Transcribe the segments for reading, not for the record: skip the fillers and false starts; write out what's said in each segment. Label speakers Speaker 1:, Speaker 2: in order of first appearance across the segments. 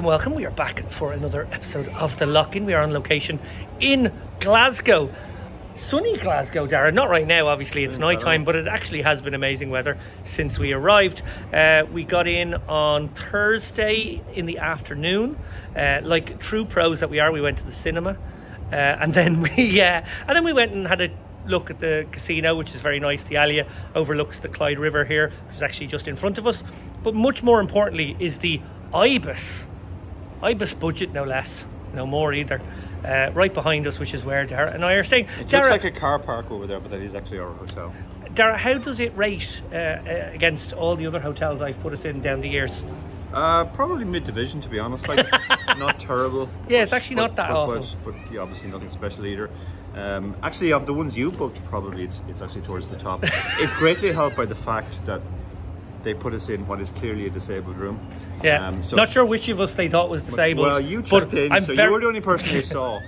Speaker 1: welcome. We are back for another episode of The Lock-In. We are on location in Glasgow. Sunny Glasgow, Dara. Not right now, obviously, it's night time, but it actually has been amazing weather since we arrived. We got in on Thursday in the afternoon. Like true pros that we are, we went to the cinema. And then we went and had a look at the casino, which is very nice. The Alea overlooks the Clyde River here, which is actually just in front of us. But much more importantly is the Ibis budget, no less, no more either. Right behind us, which is where Dara and I are staying.
Speaker 2: It
Speaker 1: Dara,
Speaker 2: looks like a car park over there, but that is actually our hotel.
Speaker 1: Dara, how does it rate against all the other hotels I've put us in down the years?
Speaker 2: Probably mid-division, to be honest. Like, not terrible.
Speaker 1: Yeah, it's actually not that awful.
Speaker 2: But yeah, obviously nothing special either. Actually, of the ones you booked, probably it's actually towards the top. It's greatly helped by the fact that they put us in what is clearly a disabled room.
Speaker 1: Yeah,
Speaker 2: so
Speaker 1: not sure which of us they thought was disabled.
Speaker 2: Well, you checked in, so you were the only person who saw.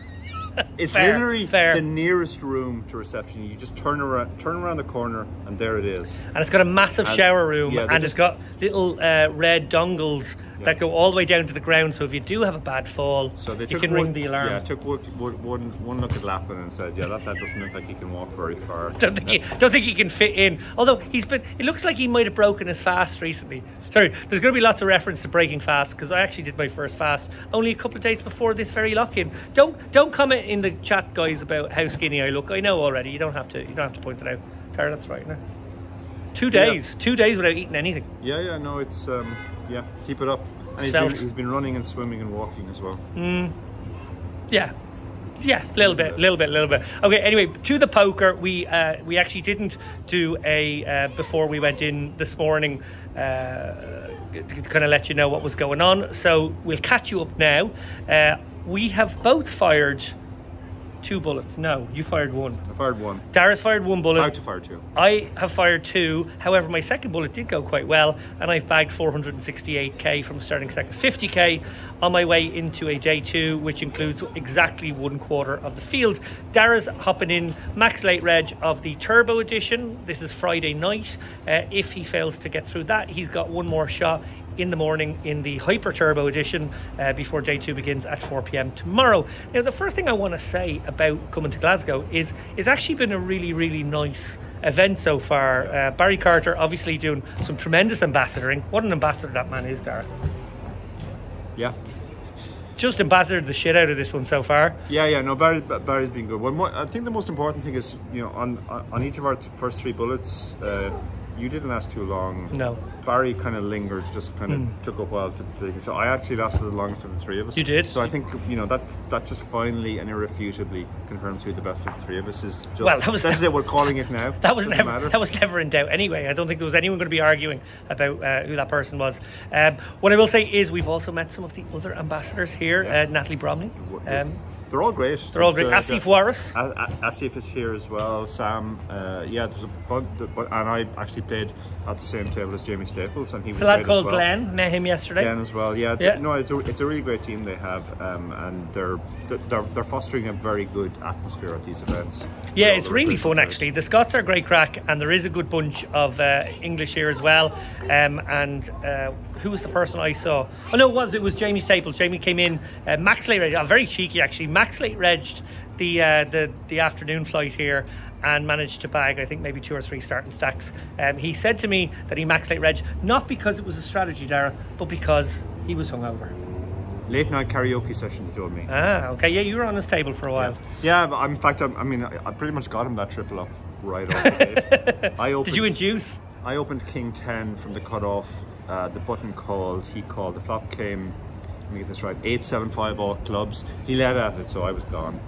Speaker 2: It's literally the nearest room to reception. You just turn around the corner, and there it is. And
Speaker 1: it's got a massive shower room, and it's got little red dongles that go all the way down to the ground. So if you do have a bad fall, you can ring the alarm.
Speaker 2: Yeah, I took one look at Lappin and said, yeah, that doesn't look like he can walk very far.
Speaker 1: Don't think he can fit in. Although it looks like he might have broken his fast recently. Sorry, there's going to be lots of reference to breaking fast because I actually did my first fast only a couple of days before this very lock-in. Don't comment in the chat, guys, about how skinny I look. I know already. You don't have to point it out. Tara, that's right now. 2 days, 2 days without eating anything.
Speaker 2: Yeah, no, it's keep it up. And he's been running and swimming and walking as well.
Speaker 1: Yeah, little bit. Okay, anyway, to the poker. We actually didn't do a before we went in this morning to kind of let you know what was going on. So we'll catch you up now. We have both fired 2 bullets. No, you fired 1.
Speaker 2: I fired 1.
Speaker 1: Dara's fired 1 bullet.
Speaker 2: I have to fire 2.
Speaker 1: I have fired 2. However, my second bullet did go quite well, and I've bagged 468k from starting second 50k on my way into a day 2, which includes exactly 1/4 of the field. Dara's hopping in max late reg of the Turbo Edition. This is Friday night. If he fails to get through that, he's got one more shot in the morning in the Hyper Turbo Edition before day 2 begins at 4 p.m. tomorrow. Now, the first thing I want to say about coming to Glasgow is it's actually been a really, really nice event so far. Barry Carter obviously doing some tremendous ambassadoring. What an ambassador that man is, Dara.
Speaker 2: Yeah.
Speaker 1: Just ambassadored the shit out of this one so far.
Speaker 2: Yeah, no, Barry's been good. I think the most important thing is, on each of our first 3 bullets, you didn't last too long.
Speaker 1: No.
Speaker 2: Barry kind of lingered, just kind of took a while to pick. So I actually lasted the longest of the 3 of us.
Speaker 1: You did.
Speaker 2: So I think, that just finally and irrefutably confirms who the best of the 3 of us is. That's it, we're calling it now.
Speaker 1: That was never in doubt anyway. I don't think there was anyone going to be arguing about who that person was. What I will say is we've also met some of the other ambassadors here. Natalie Bromley.
Speaker 2: They're all great.
Speaker 1: Asif Waris.
Speaker 2: Asif is here as well. Sam. There's a bunch. And I actually played at the same table as Jamie Staples, and he was a lad called
Speaker 1: Glenn. Met him yesterday.
Speaker 2: Glenn as well. No, it's a really great team they have, and they're fostering a very good atmosphere at these events. Yeah,
Speaker 1: it's really fun actually. The Scots are great crack, and there is a good bunch of English here as well. Who was the person I saw? Oh no, it was Jamie Staples. Jamie came in max late reg, very cheeky actually. Max late regged the afternoon flight here and managed to bag, I think, maybe 2 or 3 starting stacks. He said to me that he max late reg not because it was a strategy, Dara, but because he was hungover.
Speaker 2: Late night karaoke session, he told me.
Speaker 1: Ah, okay. Yeah, you were on his table for a while.
Speaker 2: Yeah, but in fact, I pretty much got him that triple up right off the bat.
Speaker 1: Did you induce?
Speaker 2: I opened King 10 from the cutoff. The button called, he called. The flop came, let me get this right, 8-7-5 all clubs. He led at it, so I was gone.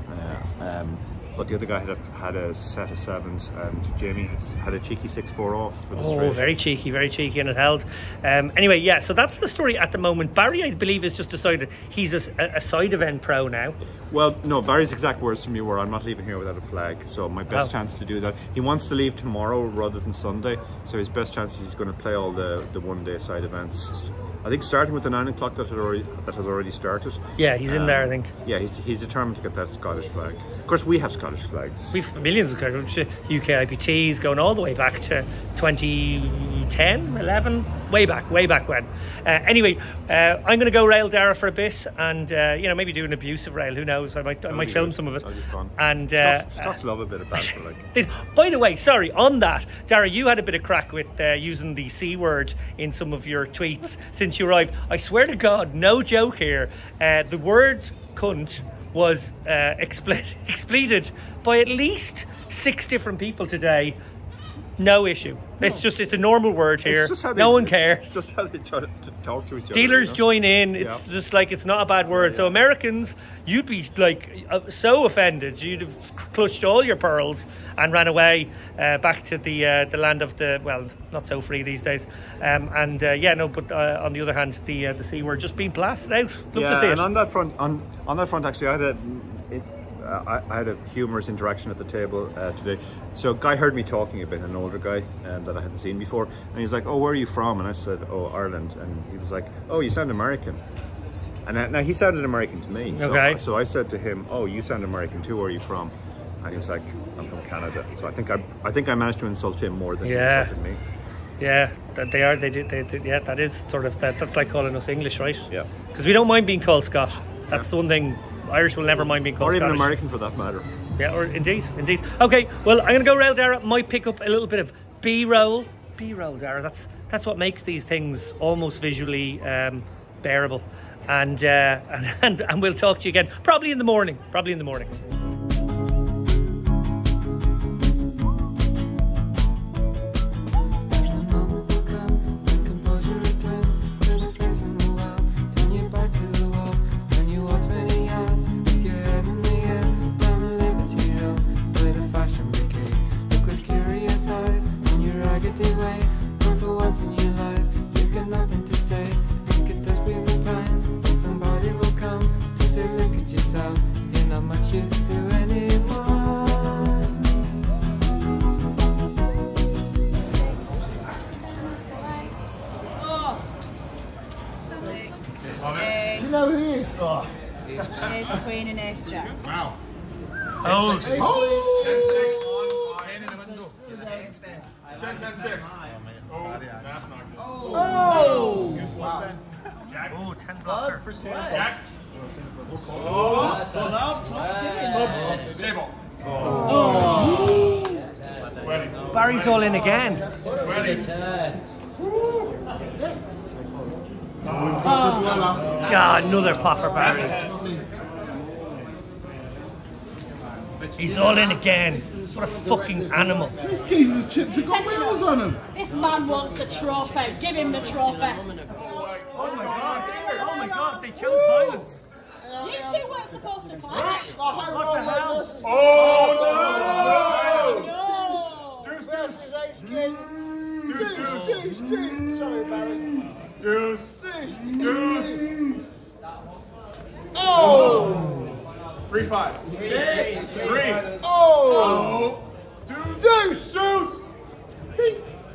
Speaker 2: But the other guy had a set of 7s, and Jamie had a cheeky 6-4 off for the straight.
Speaker 1: Oh, very cheeky, and it held. Anyway, yeah, so that's the story at the moment. Barry, I believe, has just decided he's a side event pro now.
Speaker 2: Well, no, Barry's exact words to me were, I'm not leaving here without a flag. So my best chance to do that. He wants to leave tomorrow rather than Sunday. So his best chance is he's going to play all the one-day side events. I think starting with the 9 o'clock that has already started.
Speaker 1: Yeah, he's in there, I think.
Speaker 2: Yeah, he's determined to get that Scottish flag. Of course, we have Scottish Scottish flags.
Speaker 1: We've millions of UK IPTs going all the way back to 2010, 11, way back when. Anyway, I'm going to go rail Dara for a bit, and maybe do an abusive rail. Who knows? I might film some of it.
Speaker 2: That'll be fun.
Speaker 1: And
Speaker 2: Scots love a bit of banter. Like.
Speaker 1: By the way, sorry on that, Dara, you had a bit of crack with using the C word in some of your tweets since you arrived. I swear to God, no joke here. The word cunt was expleted by at least 6 different people today. No issue. No. It's a normal word here. No one cares.
Speaker 2: It's just how they try to talk to each other.
Speaker 1: Dealers join in. It's just like, it's not a bad word. So Americans, you'd be like so offended. You'd have clutched all your pearls and ran away back to the land of the, well, not so free these days. But on the other hand, the C word just being blasted out. Love to see it.
Speaker 2: And on that front, actually, I had a humorous interaction at the table today. So a guy heard me talking a bit, an older guy that I hadn't seen before, and he's like, "Oh, where are you from?" And I said, "Oh, Ireland." And he was like, "Oh, you sound American." And now he sounded American to me. So I said to him, "Oh, you sound American too. Where are you from?" And he was like, "I'm from Canada." So I think I managed to insult him more than he insulted me.
Speaker 1: Yeah, they are. They do. Yeah, that is sort of that. That's like calling us English, right?
Speaker 2: Yeah.
Speaker 1: Because we don't mind being called Scot. That's the one thing. Irish will never mind being called
Speaker 2: Scottish. Or even
Speaker 1: Scottish.
Speaker 2: American for that matter.
Speaker 1: Yeah, or indeed. Okay, well, I'm going to go rail Dara. Might pick up a little bit of B-roll. B-roll, Dara. That's what makes these things almost visually bearable. And we'll talk to you again probably in the morning.
Speaker 3: Ace Queen and Ace Jack.
Speaker 4: Wow.
Speaker 1: Oh.
Speaker 4: 10-6 on 10 in the window. 10-6. Oh, that's not good.
Speaker 1: Oh.
Speaker 4: Wow. Jack.
Speaker 1: Oh, 10 blocker.
Speaker 4: Jack. Oh, table.
Speaker 1: Oh.
Speaker 4: Sweating.
Speaker 1: Barry's all in again.
Speaker 4: Sweating.
Speaker 1: God, another pot for Barry. He's all in again. What a fucking animal.
Speaker 5: This geezer's chips have got wheels on them.
Speaker 3: This man wants a trophy. Give him the trophy.
Speaker 1: Oh my god, they chose violence.
Speaker 3: You two weren't supposed to clash.
Speaker 1: What the hell?
Speaker 4: Oh no!
Speaker 5: Versus Ace King. Deuce. Sorry, Barry.
Speaker 4: Deuce.
Speaker 5: Oh!
Speaker 4: 3-5.
Speaker 5: 6.
Speaker 4: 3.
Speaker 5: Oh!
Speaker 4: Deuce.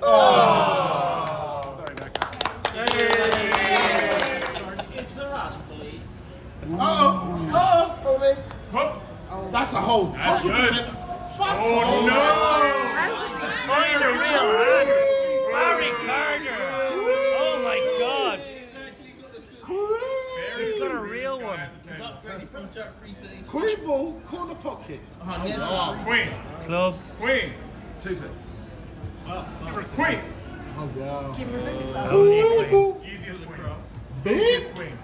Speaker 5: Oh!
Speaker 4: Sorry, Nick.
Speaker 6: It's the rush, please.
Speaker 5: Hold in.
Speaker 4: Hook.
Speaker 5: That's a hold.
Speaker 4: That's good.
Speaker 5: Fuck.
Speaker 4: Oh no!
Speaker 1: Find a real hand. Barry Carter. Oh my god. He's got a real one.
Speaker 5: Queen ball, corner pocket.
Speaker 4: Queen.
Speaker 1: Club.
Speaker 4: Queen.
Speaker 5: 2-2.
Speaker 4: Queen.
Speaker 5: Oh wow.
Speaker 1: Only queen.
Speaker 4: Easiest queen.
Speaker 5: Big.
Speaker 4: Easiest queen.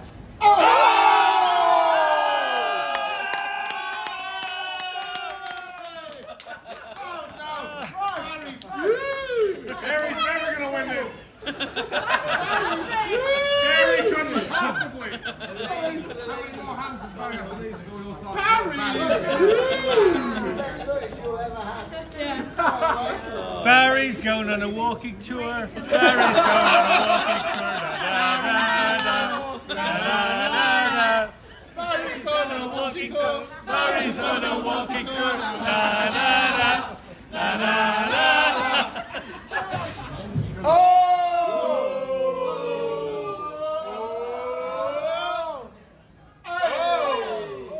Speaker 4: Barry's never gonna win this. Barry couldn't possibly.
Speaker 1: Barry's going on a walking tour. Barry's going on a walking tour.
Speaker 5: Barry's on a walking tour.
Speaker 1: Barry's on a walking tour.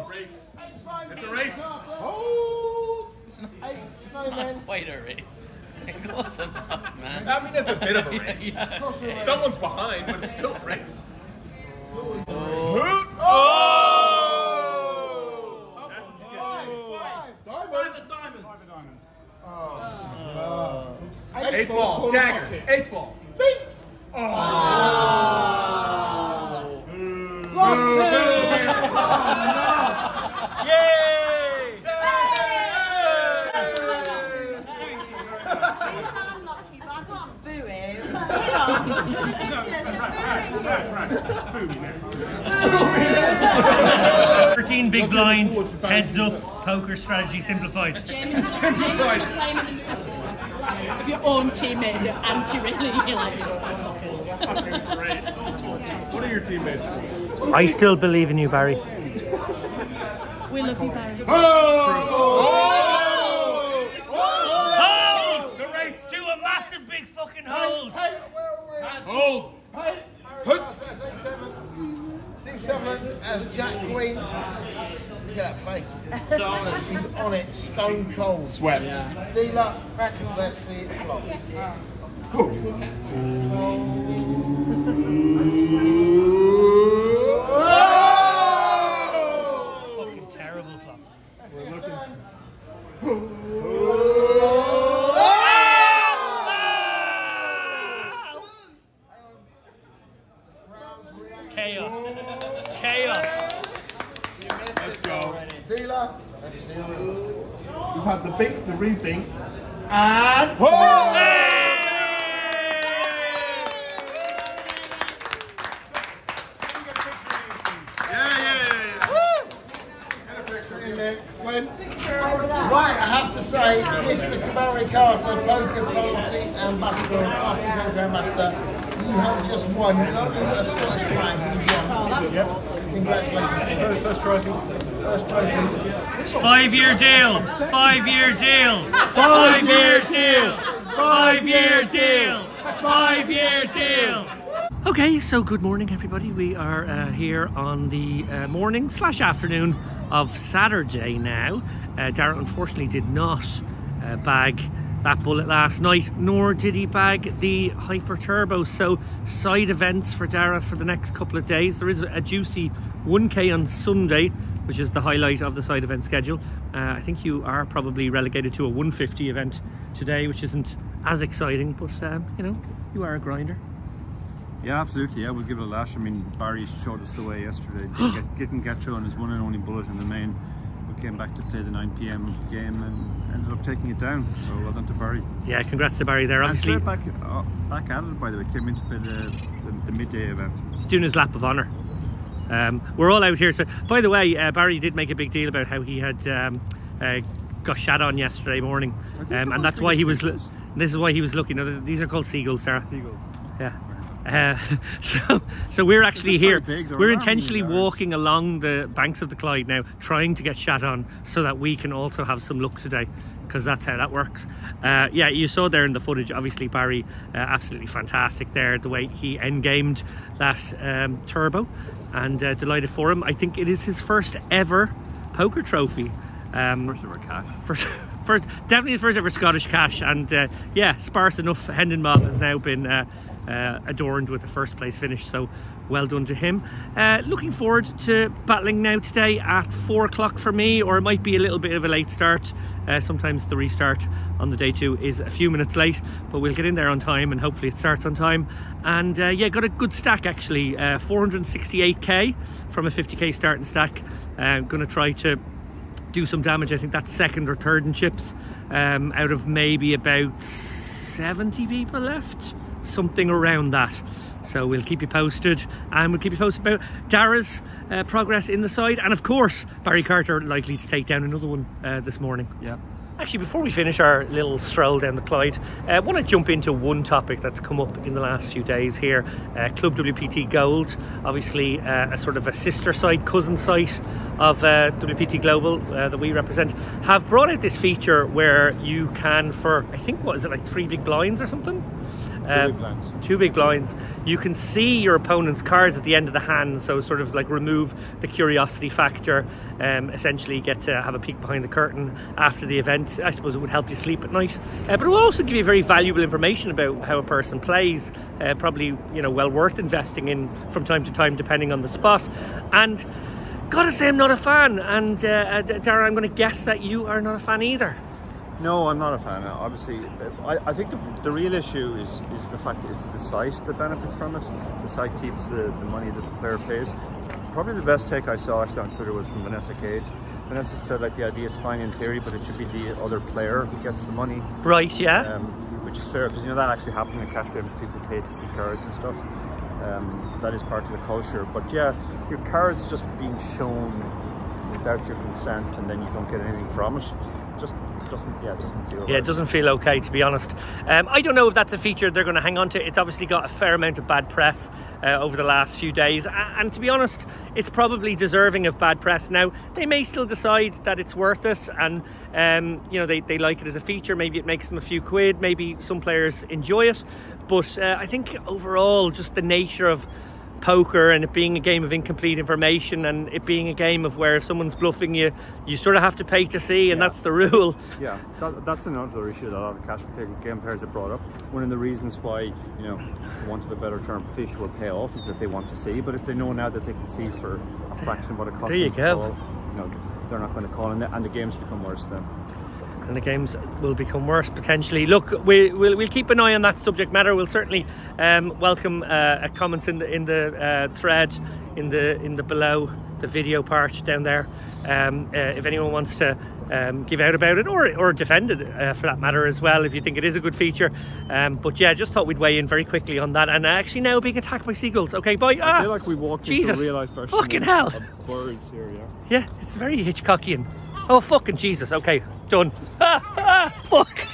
Speaker 4: Race. It's a race. a bit of a race. Someone's behind, but it's still a race. Oh! That's what you get. Five diamonds. 8 ball. Dagger. 8 ball. Oh.
Speaker 1: Yay!
Speaker 3: He's unlucky, but I can't boo him.
Speaker 1: 13 big blind, heads up, poker strategy simplified.
Speaker 3: James is of your own teammates, you're anti-really, you're like, fuckers.
Speaker 4: What are your teammates for?
Speaker 1: I still believe in you, Barry.
Speaker 3: We love you, Barry.
Speaker 1: Hold! The race, do a massive big fucking hold.
Speaker 4: Hold!
Speaker 5: Steve Sutherland as Jack Queen. Look at that face. He's on it, stone cold.
Speaker 4: Sweat.
Speaker 5: Dealer, let's see it flop.
Speaker 1: Fucking terrible flop.
Speaker 5: We're looking.
Speaker 1: Chaos. Chaos.
Speaker 4: Let's go.
Speaker 5: Dealer, let's see it.
Speaker 7: We've had the bink, the re-bink,
Speaker 5: And right, I have to say, Mr. Cabaret Carter, Poker Party Ambassador and Party Poker Ambassador, you have just won a Scottish flag. Congratulations.
Speaker 4: First trophy.
Speaker 5: First trophy.
Speaker 1: 5-year deal. 5-year deal. 5-year deal. 5-year deal. 5-year deal. Okay, so good morning, everybody. We are here on the morning/afternoon of Saturday now. Dara unfortunately did not bag that bullet last night, nor did he bag the Hyper Turbo. So side events for Dara for the next couple of days. There is a juicy 1K on Sunday, which is the highlight of the side event schedule. I think you are probably relegated to a 150 event today, which isn't as exciting, but you know, you are a grinder.
Speaker 2: Yeah, absolutely. Yeah, we'll give it a lash. I mean, Barry showed us the way yesterday. Didn't get through on his one and only bullet in the main. We came back to play the 9 PM game and ended up taking it down. So well done to Barry.
Speaker 1: Yeah, congrats to Barry there. Obviously,
Speaker 2: and straight back at it, by the way. Came in to play the midday event.
Speaker 1: He's doing his lap of honour. We're all out here. So, by the way, Barry did make a big deal about how he had got shat on yesterday morning, and that's why he was. This is why he was looking. These are called seagulls, Sarah.
Speaker 2: Seagulls.
Speaker 1: Yeah. So we're actually here. We're intentionally
Speaker 2: large.
Speaker 1: walking along the banks of the Clyde now, trying to get shat on so that we can also have some luck today, because that's how that works. Yeah, you saw there in the footage, obviously Barry absolutely fantastic there, the way he endgamed that turbo, and delighted for him. I think it is his first ever poker trophy.
Speaker 2: First ever cash.
Speaker 1: Definitely his first ever Scottish cash, and yeah, sparse enough. Hendon Mob has now been adorned with the first place finish, so well done to him. Looking forward to battling now today at 4 o'clock for me, or it might be a little bit of a late start. Sometimes the restart on the day 2 is a few minutes late, but we'll get in there on time and hopefully it starts on time. And yeah, got a good stack actually, 468k from a 50k starting stack. Gonna try to do some damage. I think that's second or third in chips, out of maybe about 70 people left, something around that. So we'll keep you posted, and we'll keep you posted about Dara's progress in the side, and of course Barry Carter likely to take down another one this morning.
Speaker 2: Yeah.
Speaker 1: Actually, before we finish our little stroll down the Clyde, I want to jump into one topic that's come up in the last few days here. Club WPT Gold, obviously a sort of a sister site, cousin site of WPT Global that we represent, have brought out this feature where you can, for I think, what is it, like 3 big blinds or something,
Speaker 2: Big blinds.
Speaker 1: 2 big blinds. You can see your opponent's cards at the end of the hand, so sort of like remove the curiosity factor. Essentially get to have a peek behind the curtain after the event. I suppose it would help you sleep at night, but it will also give you very valuable information about how a person plays. Probably, you know, well worth investing in from time to time, depending on the spot. And gotta say, I'm not a fan. And Dara, I'm going to guess that you are not a fan either.
Speaker 2: No, I'm not a fan. Obviously, I think the real issue is the fact that it's the site that benefits from it. The site keeps the money that the player pays. Probably the best take I saw actually on Twitter was from Vanessa Cage. Vanessa said, like, the idea is fine in theory, but it should be the other player who gets the money.
Speaker 1: Right, yeah.
Speaker 2: Which is fair, because, you know, that actually happened in cash games. People pay to see cards and stuff. That is part of the culture. But yeah, your cards just being shown without your consent, and then you don't get anything from it, just doesn't feel right.
Speaker 1: It doesn't feel okay, to be honest. I don't know if that's a feature they're going to hang on to. It's obviously got a fair amount of bad press over the last few days, and to be honest, it's probably deserving of bad press. Now, they may still decide that it's worth it, and you know, they like it as a feature. Maybe it makes them a few quid, maybe some players enjoy it, but I think overall, just the nature of poker and it being a game of incomplete information, and it being a game of where if someone's bluffing you, you sort of have to pay to see, and that's the rule.
Speaker 2: Yeah, that's another issue that a lot of cash game players have brought up. One of the reasons why, you know, for want of a better term, fish will pay off is that they want to see, but if they know now that they can see for a fraction of what it costs them to call, you know, they're not going to call, and the games become worse then.
Speaker 1: And the games will become worse potentially. Look, we'll keep an eye on that subject matter. We'll certainly welcome comments in the thread in the below the video part down there. If anyone wants to give out about it or defend it for that matter as well, if you think it is a good feature. But yeah, just thought we'd weigh in very quickly on that. And actually now being attacked by seagulls. Okay, bye.
Speaker 2: I feel like we walked into a real life version
Speaker 1: fucking hell
Speaker 2: of birds here.
Speaker 1: Yeah, it's very Hitchcockian. Oh fucking Jesus. Okay, done. Fuck.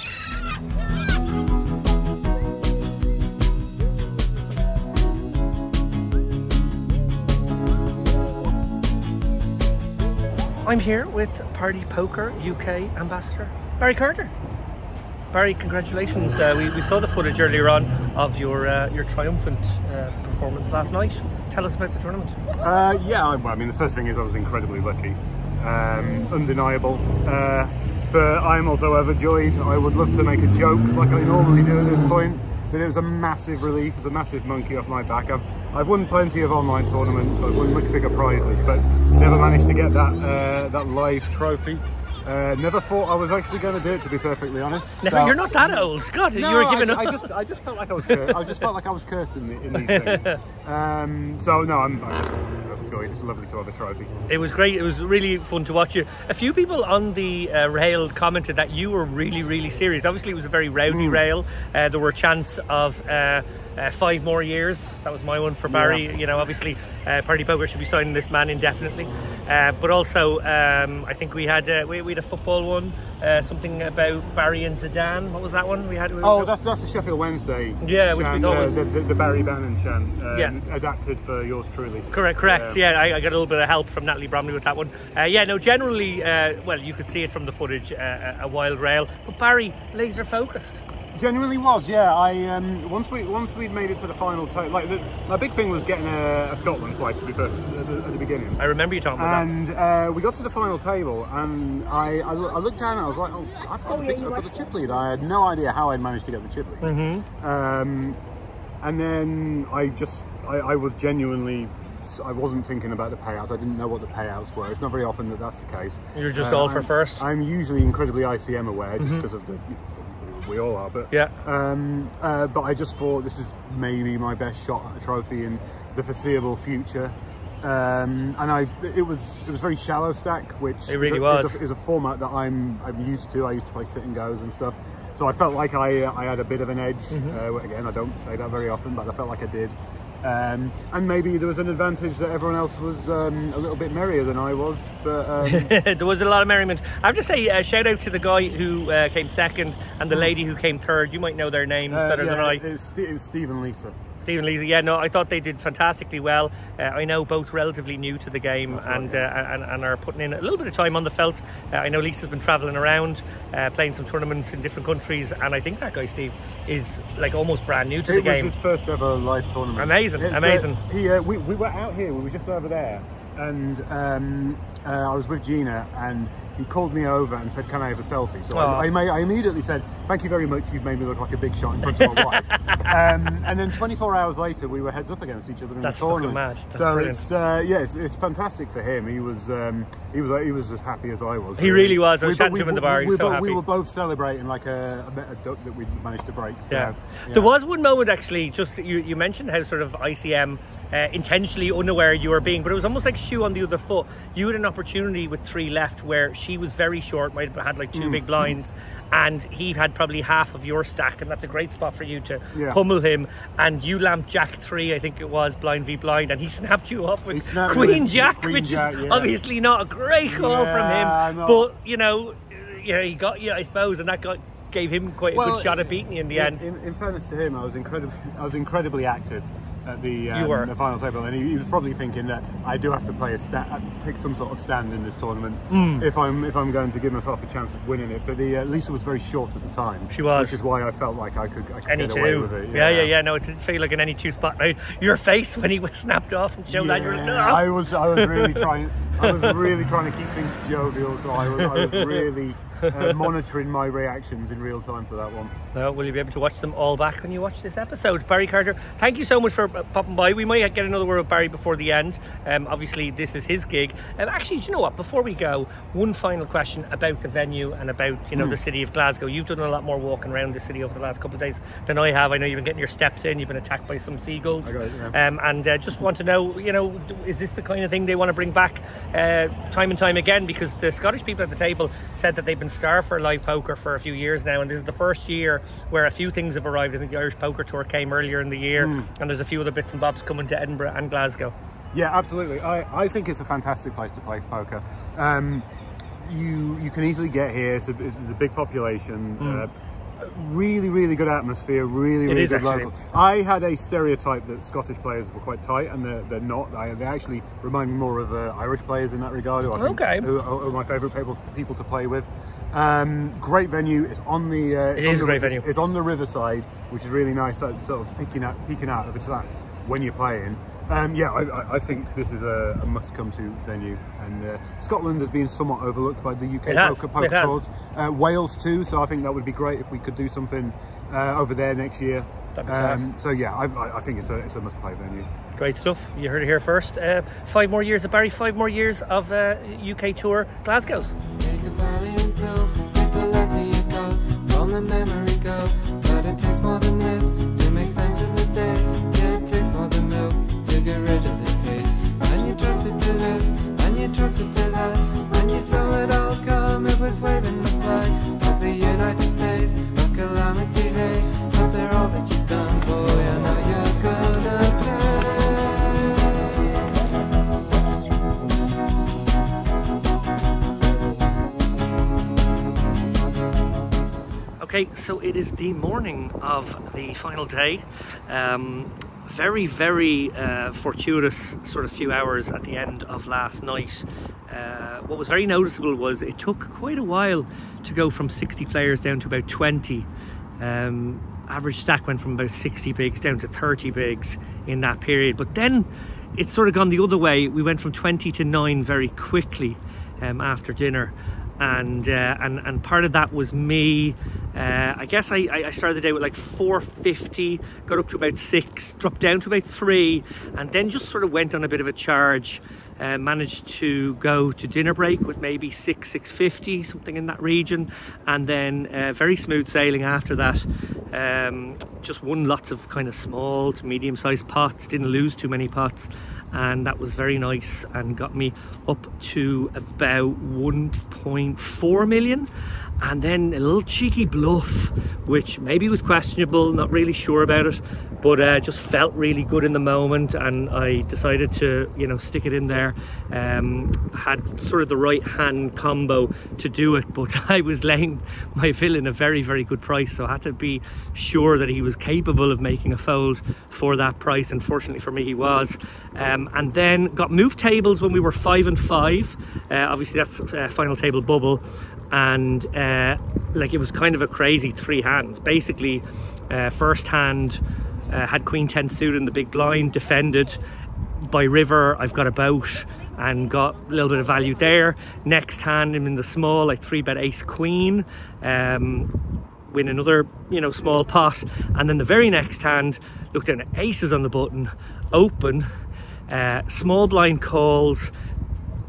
Speaker 1: I'm here with Partypoker UK ambassador Barry Carter. Barry, congratulations. We saw the footage earlier on of your triumphant performance last night. Tell us about the tournament.
Speaker 8: Yeah, I mean, the first thing is I was incredibly lucky. Undeniable. But I'm also overjoyed. I would love to make a joke like I normally do at this point, but it was a massive relief. It's a massive monkey off my back. I've won plenty of online tournaments. I've won much bigger prizes, but never managed to get that live trophy. Never thought I was actually going to do it, to be perfectly honest.
Speaker 1: No, so, you're not that old, Scott.
Speaker 8: No,
Speaker 1: you were giving up.
Speaker 8: I just felt like I was cursed. I just felt like I was cursed in these things. So no, I'm just overjoyed. It's lovely to have a trophy. It
Speaker 1: was great. It was really fun to watch you. A few people on the rail commented that you were really, really serious. Obviously, it was a very rowdy rail. There were chants of 5 more years. That was my one for Barry. You know, obviously, Partypoker should be signing this man indefinitely. But also, I think we had a football one. Something about Barry and Zidane. What was that one we had?
Speaker 8: That's the Sheffield Wednesday.
Speaker 1: Yeah, which we thought
Speaker 8: was the Barry Bannon chant. Adapted for yours truly.
Speaker 1: Correct. Yeah, I got a little bit of help from Natalie Bromley with that one. Yeah, no, generally, well, you could see it from the footage, a wild rail. But Barry, laser focused.
Speaker 8: Genuinely was, yeah. I once we'd made it to the final table, like my big thing was getting a Scotland flight, to be perfect, at the beginning.
Speaker 1: I remember you talking about
Speaker 8: that. And we got to the final table, and I looked down and I was like, oh, I've got the chip lead. I had no idea how I'd managed to get the chip lead. And then I was genuinely, I wasn't thinking about the payouts. I didn't know what the payouts were. It's not very often that that's the case.
Speaker 1: You're just all for first.
Speaker 8: I'm usually incredibly ICM aware, just because of the. We all are, but
Speaker 1: yeah.
Speaker 8: But I just thought this is maybe my best shot at a trophy in the foreseeable future. And it was very shallow stack, which
Speaker 1: it really
Speaker 8: is a format that I'm used to. I used to play sit and goes and stuff, so I felt like I had a bit of an edge. Again, I don't say that very often, but I felt like I did. And maybe there was an advantage that everyone else was a little bit merrier than I was, but
Speaker 1: there was a lot of merriment. I have to say, shout out to the guy who came second and the lady who came third. You might know their names better than I.
Speaker 8: It was Steve and Lisa.
Speaker 1: Stephen, Lisa, yeah, no, I thought they did fantastically well. I know both relatively new to the game and are putting in a little bit of time on the felt. I know Lisa's been travelling around, playing some tournaments in different countries, and I think that guy, Steve, is like almost brand new to the game.
Speaker 8: It was his first ever live tournament.
Speaker 1: Amazing, amazing.
Speaker 8: We were out here, we were just over there, and I was with Gina, and he called me over and said, can I have a selfie? So I immediately said, thank you very much, you've made me look like a big shot in front of my wife. And then 24 hours later, we were heads up against each other in the tournament. It's fantastic for him. He was as happy as I was.
Speaker 1: He really was. I was chatting to him in the bar. He was so happy.
Speaker 8: We were both celebrating like a duck that we managed to break. So,
Speaker 1: yeah. There was one moment actually, just you mentioned how sort of ICM intentionally unaware you were being, but it was almost like shoe on the other foot. You had an opportunity with 3 left where she was very short, might have had like 2 big blinds, and he had probably half of your stack, and that's a great spot for you to pummel him, and you lamped Jack 3, I think it was, blind v blind, and he snapped you up with Queen Jack, which is obviously not a great call from him, but you know, he got you, I suppose, and that gave him quite a good shot at beating you in the end.
Speaker 8: In fairness to him, I was incredibly active at the final table, and he was probably thinking that I do have to play take some sort of stand in this tournament if I'm going to give myself a chance of winning it. But Lisa was very short at the time.
Speaker 1: She was,
Speaker 8: which is why I felt like I could
Speaker 1: get away with it. Yeah. No, it didn't feel like an any 2 spot. Now, your face when he was snapped off and showed that you're like, no.
Speaker 8: I was really trying. I was really trying to keep things jovial, so I was really monitoring my reactions in real time for that one.
Speaker 1: Well, will you be able to watch them all back when you watch this episode? Barry Carter, thank you so much for popping by. We might get another word with Barry before the end. Obviously, this is his gig. Actually, do you know what? Before we go, one final question about the venue and about the city of Glasgow. You've done a lot more walking around the city over the last couple of days than I have. I know you've been getting your steps in. You've been attacked by some seagulls.
Speaker 8: I got it, yeah.
Speaker 1: And just want to know, is this the kind of thing they want to bring back time and time again? Because the Scottish people at the table said that they've been starved for live poker for a few years now, and this is the first year where a few things have arrived. I think the Irish Poker Tour came earlier in the year, and there's a few other bits and bobs coming to Edinburgh and Glasgow.
Speaker 8: Yeah, absolutely. I think it's a fantastic place to play poker. You can easily get here. It's a big population. Really good atmosphere, really good locals. I had a stereotype that Scottish players were quite tight, and they're not. They actually remind me more of Irish players in that regard, who I think who are my favourite people to play with. Great venue. It's on the it's on the riverside, which is really nice, sort of peeking out of it when you're playing. I think this is a must-come to venue, and Scotland has been somewhat overlooked by the UK poker tours. Wales too, so I think that would be great if we could do something over there next year. So yeah, I think it's a must-play venue.
Speaker 1: Great stuff. You heard it here first. 5 more years of Barry, 5 more years of UK Tour Glasgow's.
Speaker 9: Take a valiant pill, take the letter you go, from the memory go, but it takes more than this to make sense of the day. Yeah, it takes more than milk to get rid of the taste. When you trust it to this, and you trust it to that, when you saw it all come, it was waving the flag of the United States of calamity. Hey, after all that you've done, boy, I know you're gonna pay.
Speaker 1: Okay, so it is the morning of the final day. Very fortuitous sort of few hours at the end of last night. What was very noticeable was it took quite a while to go from 60 players down to about 20. Average stack went from about 60 bigs down to 30 bigs in that period, but then it's sort of gone the other way. We went from 20 to 9 very quickly after dinner. And part of that was me. I guess I started the day with like 450, got up to about 6, dropped down to about 3, and then just sort of went on a bit of a charge. Managed to go to dinner break with maybe 650, something in that region, and then very smooth sailing after that. Just won lots of kind of small to medium-sized pots, didn't lose too many pots, and that was very nice and got me up to about 1.4 million. and then a little cheeky bluff, which maybe was questionable, not really sure about it, but just felt really good in the moment, and I decided to, you know, stick it in there. Had sort of the right hand combo to do it, but I was laying my villain a very, very good price, so I had to be sure that he was capable of making a fold for that price. Unfortunately for me, he was. And then got moved tables when we were 5 and 5. Obviously that's final table bubble, and like, it was kind of a crazy 3 hands. Basically, first hand had Queen 10 suited in the big blind, defended by river. I've got a bout and got a little bit of value there. Next hand, I'm in the small, like 3-bet ace queen, win another, you know, small pot. And then the very next hand, looked at aces on the button, open, small blind calls,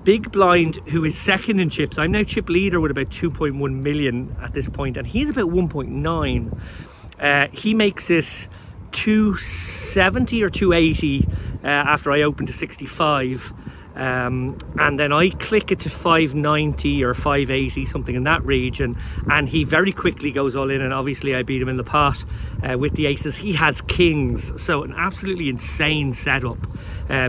Speaker 1: big blind, who is second in chips. I'm now chip leader with about 2.1 million at this point, and he's about 1.9. He makes it 270 or 280 after I open to 65, and then I click it to 590 or 580, something in that region, and he very quickly goes all in, and obviously I beat him in the pot with the aces. He has kings, so an absolutely insane setup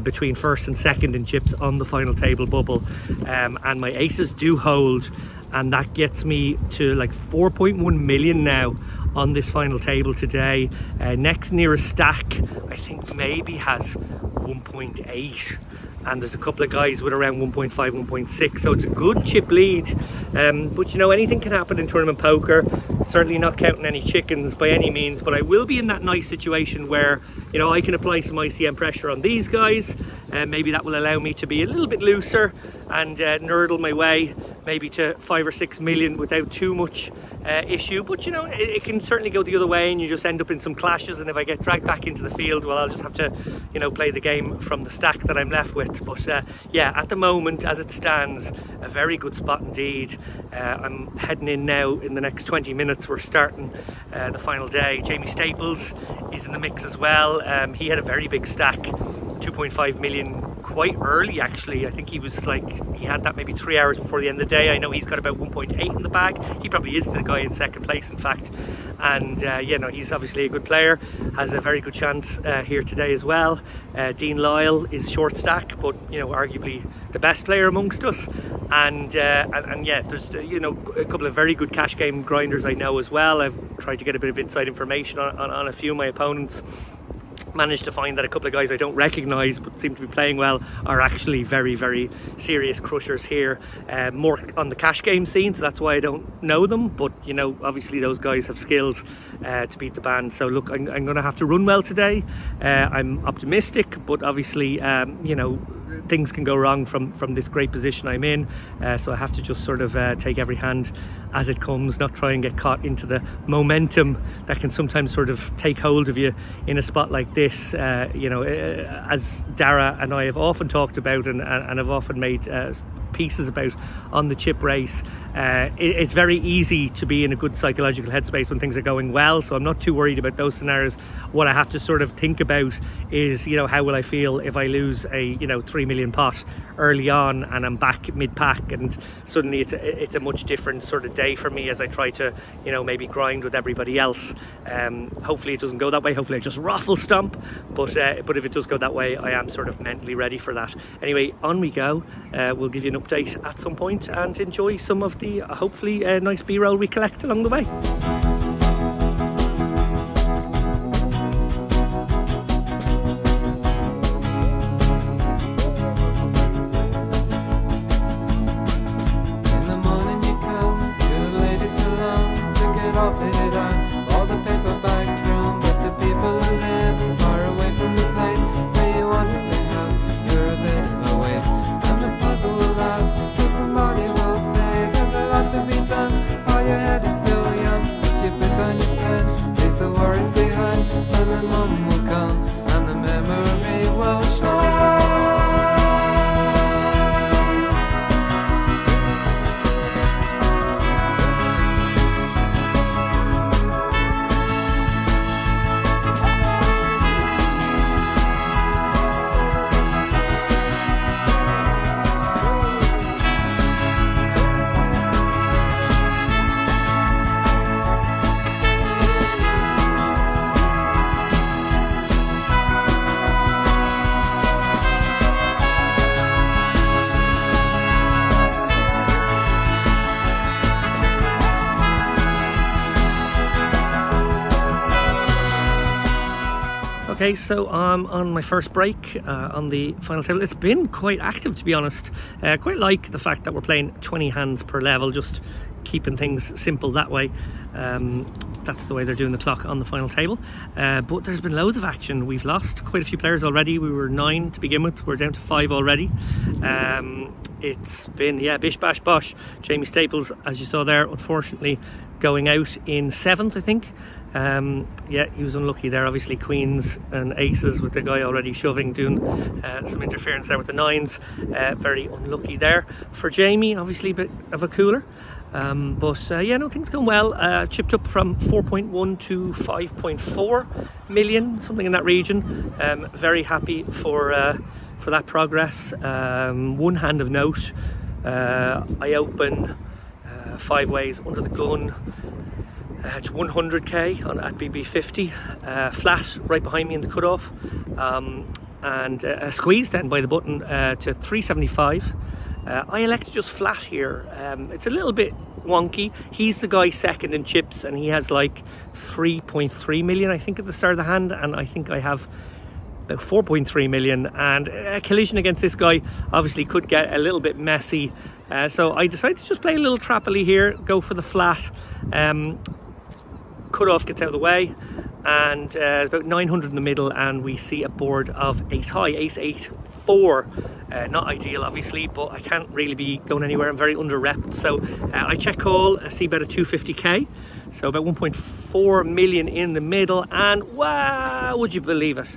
Speaker 1: between first and second in chips on the final table bubble, and my aces do hold, and that gets me to like 4.1 million now on this final table today. Next nearest stack I think maybe has 1.8, and there's a couple of guys with around 1.5, 1.6, so it's a good chip lead. But you know, anything can happen in tournament poker. Certainly not counting any chickens by any means, but I will be in that nice situation where, you know, I can apply some ICM pressure on these guys, and maybe that will allow me to be a little bit looser and nerdle my way maybe to 5 or 6 million without too much issue. But you know, it can certainly go the other way, and you just end up in some clashes, and if I get dragged back into the field, well, I'll just have to, you know, play the game from the stack that I'm left with. But yeah, at the moment, as it stands, a very good spot indeed. I'm heading in now in the next 20 minutes. We're starting the final day. Jamie Staples is in the mix as well. He had a very big stack, 2.5 million, quite early actually. I think he was like, he had that maybe 3 hours before the end of the day. I know he's got about 1.8 in the bag. He probably is the guy in second place, in fact. And yeah, no, he's obviously a good player, has a very good chance here today as well. Dean Lyle is short stack, but you know, arguably the best player amongst us. And yeah, there's, you know, a couple of very good cash game grinders I know as well. I've tried to get a bit of inside information on a few of my opponents. Managed to find that a couple of guys I don't recognise but seem to be playing well are actually very, very serious crushers here. More on the cash game scene, so that's why I don't know them, but you know, obviously those guys have skills to beat the band. So look, I'm going to have to run well today. I'm optimistic, but obviously you know, things can go wrong from this great position I'm in, so I have to just sort of take every hand as it comes, not try and get caught into the momentum that can sometimes sort of take hold of you in a spot like this. You know, as Dara and I have often talked about and have often made pieces about on the chip race, it's very easy to be in a good psychological headspace when things are going well, so I'm not too worried about those scenarios. What I have to sort of think about is, you know, how will I feel if I lose a, you know, 3 million pot early on and I'm back mid-pack, and suddenly it's a much different sort of day for me as I try to, you know, maybe grind with everybody else. Hopefully it doesn't go that way. Hopefully I just raffle stomp, but if it does go that way, I am sort of mentally ready for that. Anyway, on we go. We'll give you an update at some point and enjoy some of the hopefully nice b-roll we collect along the way.
Speaker 9: All your head is still young.
Speaker 1: Okay, so on my first break on the final table. It's been quite active, to be honest. Quite like the fact that we're playing 20 hands per level, just keeping things simple that way. That's the way they're doing the clock on the final table. But there's been loads of action. We've lost quite a few players already. We were 9 to begin with. We're down to 5 already. It's been, yeah, bish bash bosh. Jamie Staples, as you saw there, unfortunately going out in 7th, I think. Yeah, he was unlucky there. Obviously queens and aces with the guy already shoving, doing some interference there with the 9s. Very unlucky there for Jamie. Obviously a bit of a cooler. But yeah, no, things going well. Chipped up from 4.1 to 5.4 million, something in that region. Very happy for that progress. One hand of note, I open 5 ways under the gun to 100k at BB50, flat right behind me in the cutoff, and a squeeze then by the button to 375. I elect just flat here. It's a little bit wonky. He's the guy second in chips, and he has like 3.3 million, I think, at the start of the hand, and I think I have about 4.3 million, and a collision against this guy obviously could get a little bit messy. So I decided to just play a little trappily here, go for the flat. Cutoff gets out of the way, and about 900 in the middle, and we see a board of ace high, ace 8 4. Not ideal obviously, but I can't really be going anywhere. I'm very under repped, so I check call. I see about a 250k, so about 1.4 million in the middle, and wow, would you believe it,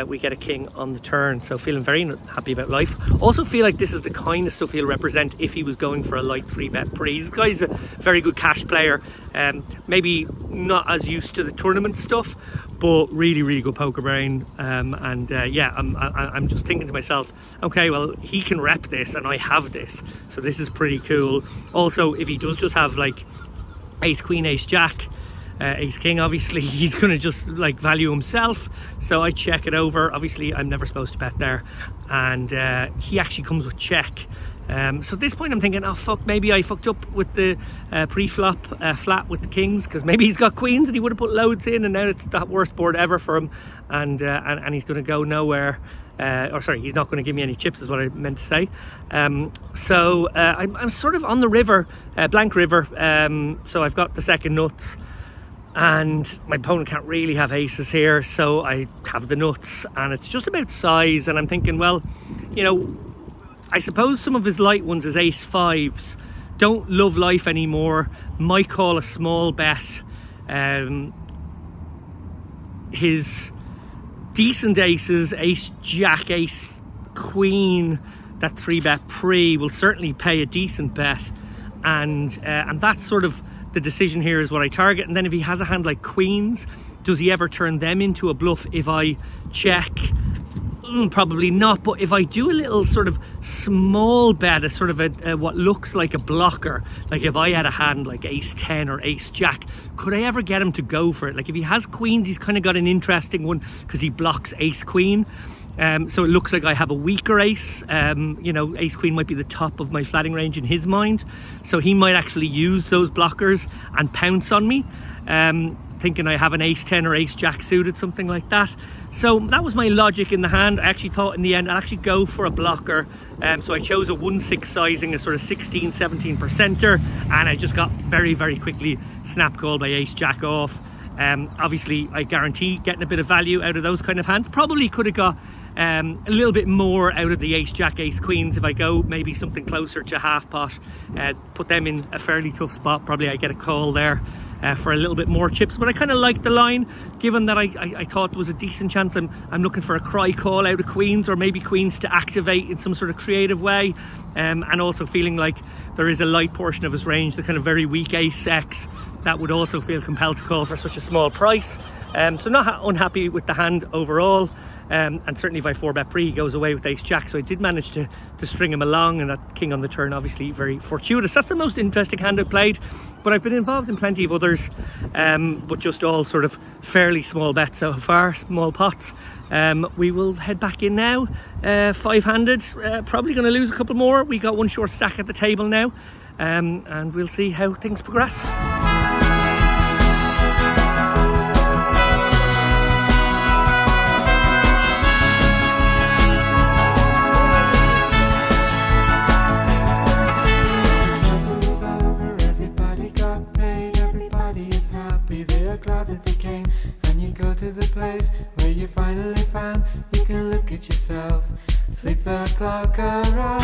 Speaker 1: we get a king on the turn. So feeling very happy about life. Also feel like this is the kind of stuff he'll represent if he was going for a light 3-bet pre. This guy's a very good cash player, maybe not as used to the tournament stuff, but really good poker brain. Yeah, I'm just thinking to myself, okay, well, he can rep this and I have this, so this is pretty cool. Also, if he does just have like ace queen, ace jack, ace king, obviously he's gonna just like value himself, so I check it over. Obviously I'm never supposed to bet there, and he actually comes with check. So at this point I'm thinking, oh fuck, maybe I fucked up with the pre-flop flat with the kings, because maybe he's got queens and he would have put loads in, and now it's the worst board ever for him, and he's going to go nowhere. Or sorry, he's not going to give me any chips is what I meant to say. So I'm sort of on the river, blank river, so I've got the second nuts, and my opponent can't really have aces here, so I have the nuts, and it's just about size. And I'm thinking, well, you know, I suppose some of his light ones, his ace 5s, don't love life anymore, might call a small bet. His decent aces, ace jack, ace queen, that 3-bet pre will certainly pay a decent bet, and that's sort of the decision here, is what I target. And then if he has a hand like queens, does he ever turn them into a bluff if I check? Probably not. But if I do a little sort of small bet, a sort of a what looks like a blocker, like if I had a hand like ace 10 or ace jack, could I ever get him to go for it? Like if he has queens, he's kind of got an interesting one because he blocks ace queen. So it looks like I have a weaker ace. You know, ace queen might be the top of my flatting range in his mind, so he might actually use those blockers and pounce on me, thinking I have an ace 10 or ace jack suited, something like that. So that was my logic in the hand. I actually thought in the end I'll actually go for a blocker, so I chose a 1/6 sizing, a sort of 16-17%er, and I just got very quickly snap called by ace jack off. Obviously I guarantee getting a bit of value out of those kind of hands. Probably could have got a little bit more out of the ace jack, ace queens if I go maybe something closer to half pot, put them in a fairly tough spot. Probably I get a call there for a little bit more chips, but I kind of liked the line, given that I thought there was a decent chance. I'm looking for a cry call out of queens, or maybe queens to activate in some sort of creative way, and also feeling like there is a light portion of his range, the kind of very weak ace X, that would also feel compelled to call for such a small price. So not unhappy with the hand overall. And certainly if I 4-bet pre, he goes away with ace jack, so I did manage to string him along, and that king on the turn obviously very fortuitous. That's the most interesting hand I've played, but I've been involved in plenty of others, but just all sort of fairly small bets so far, small pots. We will head back in now, 5-handed, probably going to lose a couple more. We got one short stack at the table now, and we'll see how things progress.
Speaker 9: you can look at yourself. Sleep the clock around.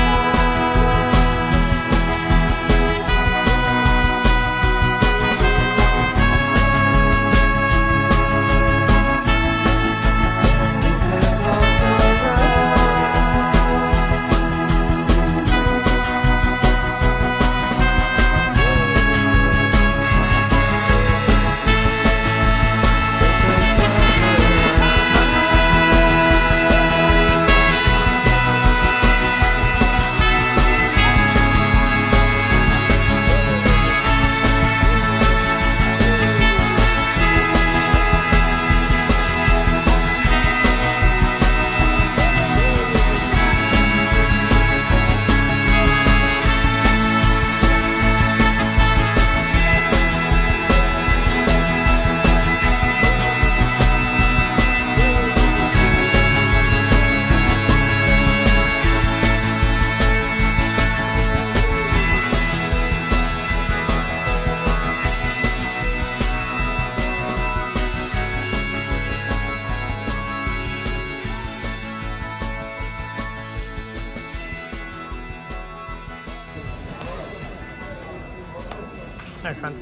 Speaker 1: Thanks, man.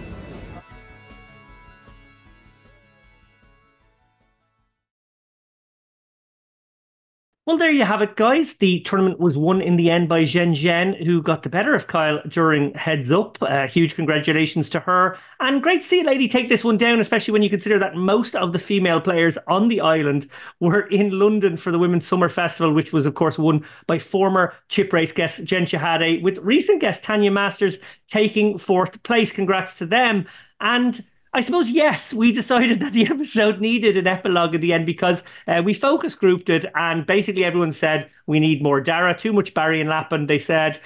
Speaker 1: Well, there you have it, guys. The tournament was won in the end by Zhen Zhen, who got the better of Kyle during heads up. Huge congratulations to her. And great to see a lady take this one down, especially when you consider that most of the female players on the island were in London for the Women's Summer Festival, which was, of course, won by former chip race guest Jen Shahade, with recent guest Tanya Masters taking fourth place. Congrats to them. And I suppose, yes, we decided that the episode needed an epilogue at the end because we focus grouped it and basically everyone said we need more Dara, too much Barry and Lappin. They said,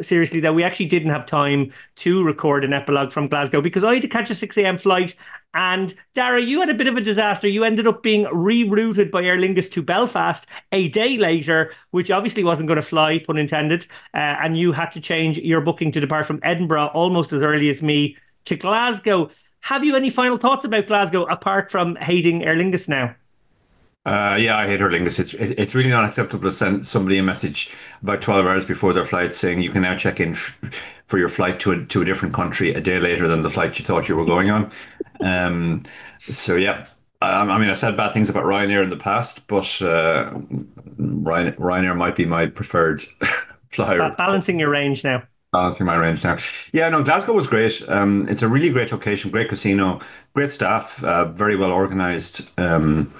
Speaker 1: seriously, that we actually didn't have time to record an epilogue from Glasgow because I had to catch a 6 a.m. flight. And Dara, you had a bit of a disaster. You ended up being rerouted by Aer Lingus to Belfast a day later, which obviously wasn't going to fly, pun intended. And you had to change your booking to depart from Edinburgh almost as early as me to Glasgow. Have you any final thoughts about Glasgow apart from hating Aer Lingus now?
Speaker 2: Yeah, I hate Aer Lingus. It's really not acceptable to send somebody a message about 12 hours before their flight saying you can now check in for your flight to a different country a day later than the flight you thought you were going on. So yeah, I mean, I've said bad things about Ryanair in the past, but Ryanair might be my preferred flyer.
Speaker 1: Balancing your range now.
Speaker 2: Balancing my range now. Yeah, no, Glasgow was great. It's a really great location, great casino, great staff, very well organized. And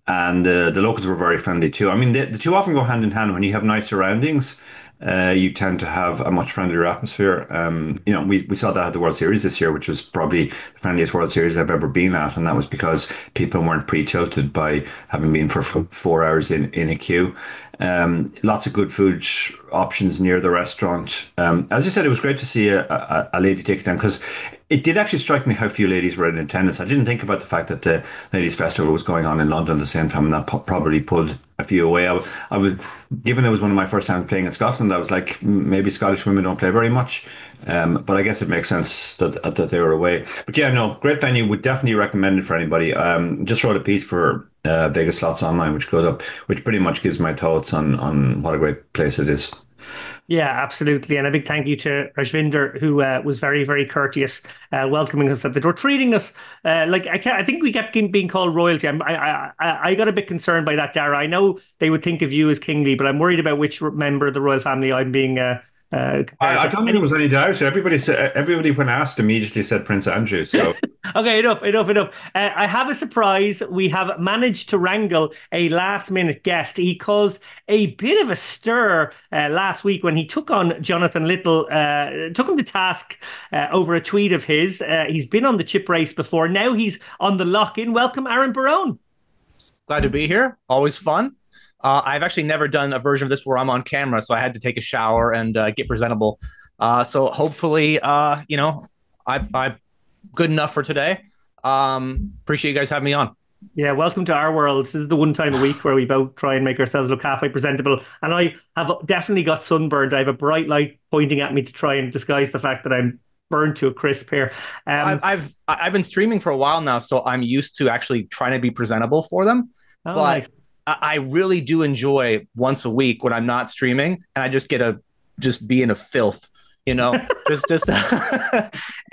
Speaker 2: the locals were very friendly too. I mean, the two often go hand in hand. When you have nice surroundings, you tend to have a much friendlier atmosphere. You know, we saw that at the World Series this year, which was probably the friendliest World Series I've ever been at. And that was because people weren't pre-tilted by having been for 4 hours in a queue. Lots of good food options near the restaurant. As you said, it was great to see a lady take it down because it did actually strike me how few ladies were in attendance. I didn't think about the fact that the Ladies Festival was going on in London at the same time, and that probably pulled a few away. I was, given it was one of my first times playing in Scotland, I was like, maybe Scottish women don't play very much. But I guess it makes sense that they were away. But yeah, no, great venue. Would definitely recommend it for anybody. Just wrote a piece for Vegas Slots Online, which goes up, which pretty much gives my thoughts on what a great place it is.
Speaker 1: Yeah, absolutely. And a big thank you to Rajvinder, who was very, very courteous, welcoming us at the door, treating us like I think we kept being called royalty. I got a bit concerned by that, Dara. I know they would think of you as kingly, but I'm worried about which member of the royal family I'm being
Speaker 2: I don't think there was any doubt. Everybody when asked immediately said Prince Andrew. So
Speaker 1: okay, enough. I have a surprise. We have managed to wrangle a last-minute guest. He caused a bit of a stir last week when he took on Jonathan Little, took him to task over a tweet of his. He's been on the chip race before. Now he's on the lock-in. Welcome, Aaron Barone.
Speaker 10: Glad to be here. Always fun. I've actually never done a version of this where I'm on camera, so I had to take a shower and get presentable. So hopefully, I'm good enough for today. Appreciate you guys having me on.
Speaker 1: Yeah, welcome to our world. This is the one time a week where we both try and make ourselves look halfway presentable. And I have definitely got sunburned. I have a bright light pointing at me to try and disguise the fact that I'm burned to a crisp here.
Speaker 10: I've been streaming for a while now, so I'm used to actually trying to be presentable for them.
Speaker 1: Oh,
Speaker 10: but
Speaker 1: nice.
Speaker 10: I really do enjoy once a week when I'm not streaming and I just get to just be in a filth, just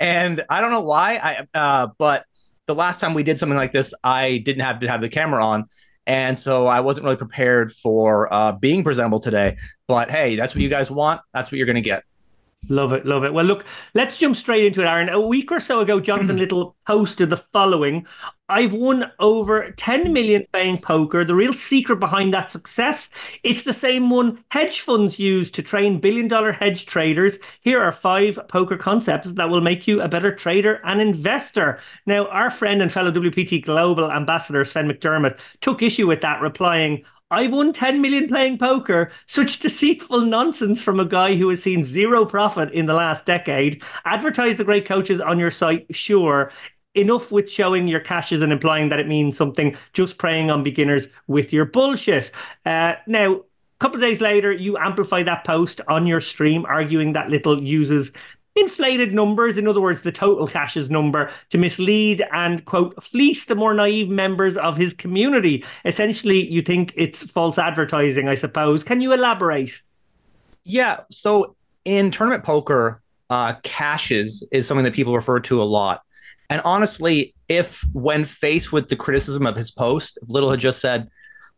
Speaker 10: and I don't know why but the last time we did something like this, I didn't have to have the camera on. And so I wasn't really prepared for being presentable today. But hey, that's what you guys want. That's what you're going to get.
Speaker 1: Love it, love it. Well, look, let's jump straight into it, Aaron. A week or so ago, Jonathan Little posted the following. I've won over 10 million playing poker. The real secret behind that success, it's the same one hedge funds use to train billion-dollar hedge traders. Here are 5 poker concepts that will make you a better trader and investor. Now, our friend and fellow WPT Global Ambassador Sven McDermott took issue with that, replying, I've won 10 million playing poker. Such deceitful nonsense from a guy who has seen zero profit in the last decade. Advertise the great coaches on your site, sure. Enough with showing your cashes and implying that it means something, just preying on beginners with your bullshit. Now, a couple of days later, you amplify that post on your stream, arguing that Little uses inflated numbers, in other words, the total cashes number, to mislead and, quote, fleece the more naive members of his community. Essentially, you think it's false advertising, I suppose. Can you elaborate?
Speaker 10: Yeah, so in tournament poker, cashes is something that people refer to a lot. And honestly, if when faced with the criticism of his post, if Little had just said,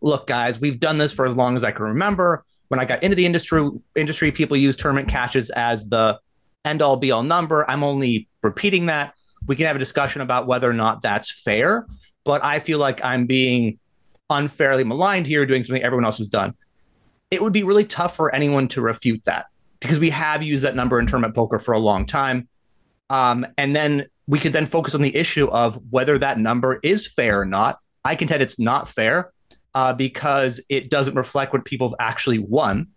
Speaker 10: look, guys, we've done this for as long as I can remember. When I got into the industry, people use tournament cashes as the end-all be-all number. I'm only repeating that. We can have a discussion about whether or not that's fair, but I feel like I'm being unfairly maligned here, doing something everyone else has done. It would be really tough for anyone to refute that because we have used that number in tournament poker for a long time. And then we could then focus on the issue of whether that number is fair or not. I contend it's not fair because it doesn't reflect what people have actually won.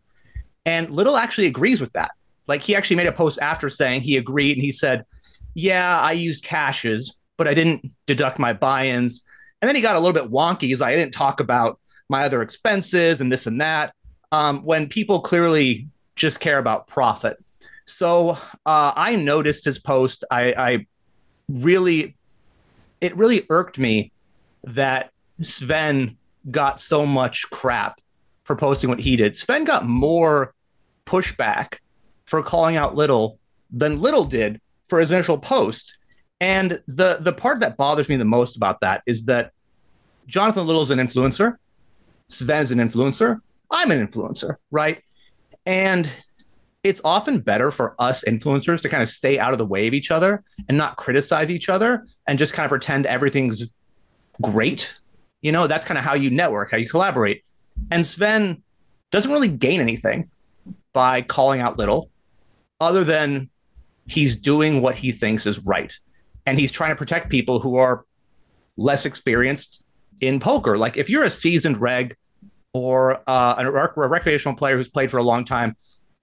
Speaker 10: And Little actually agrees with that. Like, he actually made a post after saying he agreed, and he said, yeah, I used cashes, but I didn't deduct my buy-ins. And then he got a little bit wonky. He's like, I didn't talk about my other expenses and this and that, when people clearly just care about profit. So I noticed his post. It really irked me that Sven got so much crap for posting what he did. Sven got more pushback for calling out Little than Little did for his initial post. And the part that bothers me the most about that is that Jonathan Little's an influencer. Sven's an influencer. I'm an influencer, right? And it's often better for us influencers to kind of stay out of the way of each other and not criticize each other and just kind of pretend everything's great. That's kind of how you network, how you collaborate. And Sven doesn't really gain anything by calling out Little, other than he's doing what he thinks is right. And he's trying to protect people who are less experienced in poker. Like, if you're a seasoned reg or a recreational player who's played for a long time,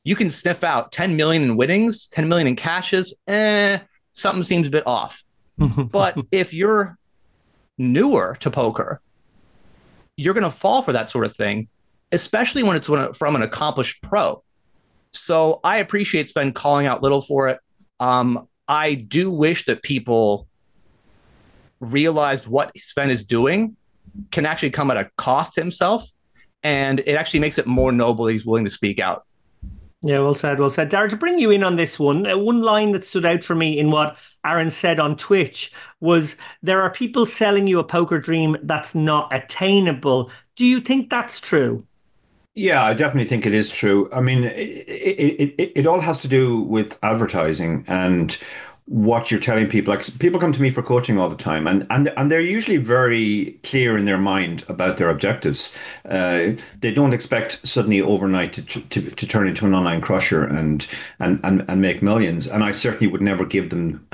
Speaker 10: you can sniff out 10 million in winnings, 10 million in cashes. Something seems a bit off. But if you're newer to poker, you're going to fall for that sort of thing, especially when it's from an accomplished pro. So I appreciate Sven calling out Little for it. I do wish that people realized what Sven is doing can actually come at a cost to himself, and it actually makes it more noble that he's willing to speak out.
Speaker 1: Yeah, well said, well said. Dara, to bring you in on this one line that stood out for me in what Aaron said on Twitch was, there are people selling you a poker dream that's not attainable. Do you think that's true?
Speaker 11: Yeah, I definitely think it is true. I mean, it all has to do with advertising and what you're telling people. Like, people come to me for coaching all the time, and they're usually very clear in their mind about their objectives. They don't expect suddenly overnight to turn into an online crusher and make millions. And I certainly would never give them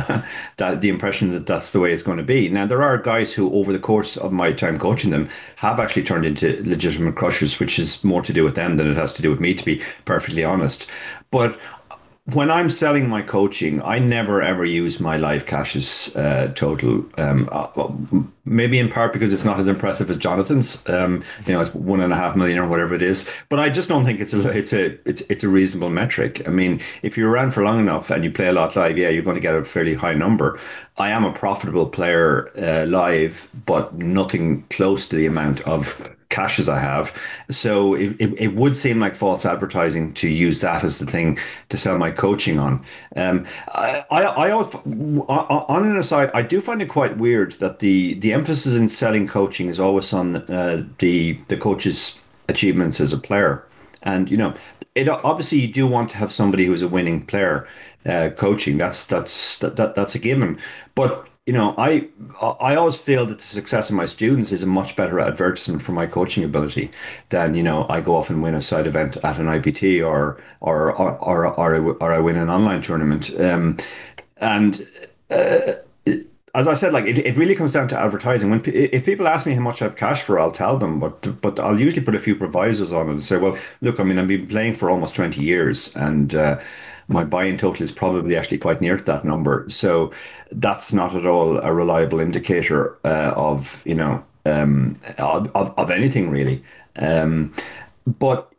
Speaker 11: the impression that that's the way it's going to be. Now, there are guys who, over the course of my time coaching them, have actually turned into legitimate crushers, which is more to do with them than it has to do with me, to be perfectly honest. But when I'm selling my coaching, I never ever use my live cashes total. maybe in part because it's not as impressive as Jonathan's. It's 1.5 million or whatever it is. But I just don't think it's a reasonable metric. I mean, if you're around for long enough and you play a lot live, yeah, you're going to get a fairly high number. I am a profitable player live, but nothing close to the amount of cash as I have. So it would seem like false advertising to use that as the thing to sell my coaching on. I always, on an aside, I do find it quite weird that the emphasis in selling coaching is always on the coach's achievements as a player. And it obviously you do want to have somebody who's a winning player coaching. That's a given. But I always feel that the success of my students is a much better advertisement for my coaching ability than I go off and win a side event at an IPT or I win an online tournament. And as I said, like it really comes down to advertising. If people ask me how much I've cashed for, I'll tell them, but I'll usually put a few provisos on it and say, well, look, I mean, I've been playing for almost 20 years, and my buy-in total is probably actually quite near to that number. So that's not at all a reliable indicator of anything really. But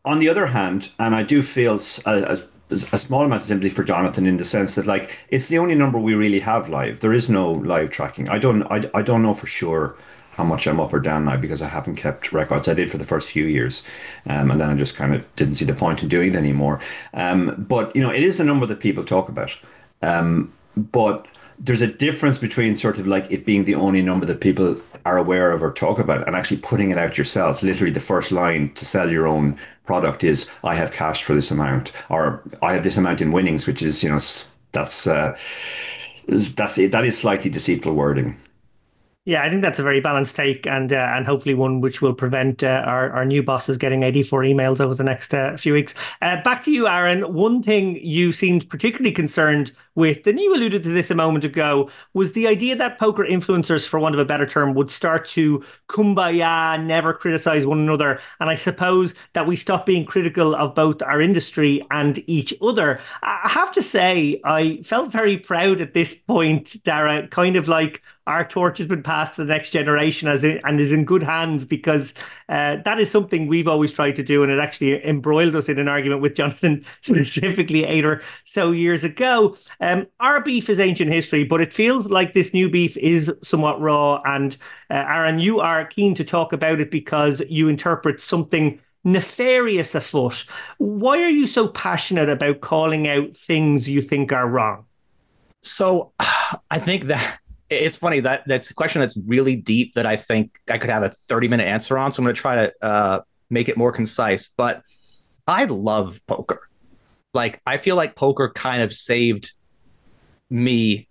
Speaker 11: on the other hand, and I do feel a small amount of sympathy for Jonathan in the sense that like it's the only number we really have live. There is no live tracking. I don't know for sure how much I'm up or down now because I haven't kept records. I did for the first few years, and then I just kind of didn't see the point in doing it anymore. But it is the number that people talk about. But there's a difference between sort of like it being the only number that people are aware of or talk about and actually putting it out yourself. Literally the first line to sell your own product is I have cashed for this amount, or I have this amount in winnings, which is that is slightly deceitful wording.
Speaker 1: Yeah, I think that's a very balanced take, and hopefully one which will prevent our new bosses getting 84 emails over the next few weeks. Back to you, Aaron. One thing you seemed particularly concerned with, and you alluded to this a moment ago, was the idea that poker influencers, for want of a better term, would start to kumbaya, never criticize one another. And I suppose that we stop being critical of both our industry and each other. I have to say, I felt very proud at this point, Dara, kind of like our torch has been passed to the next generation and is in good hands, because that is something we've always tried to do, and it actually embroiled us in an argument with Jonathan specifically 8 or so years ago. Our beef is ancient history, but it feels like this new beef is somewhat raw, and Aaron, you are keen to talk about it because you interpret something nefarious afoot. Why are you so passionate about calling out things you think are wrong?
Speaker 10: So I think that it's funny that that's a question that's really deep that I think I could have a 30-minute answer on. So I'm going to try to make it more concise. But I love poker. Like, I feel like poker kind of saved me.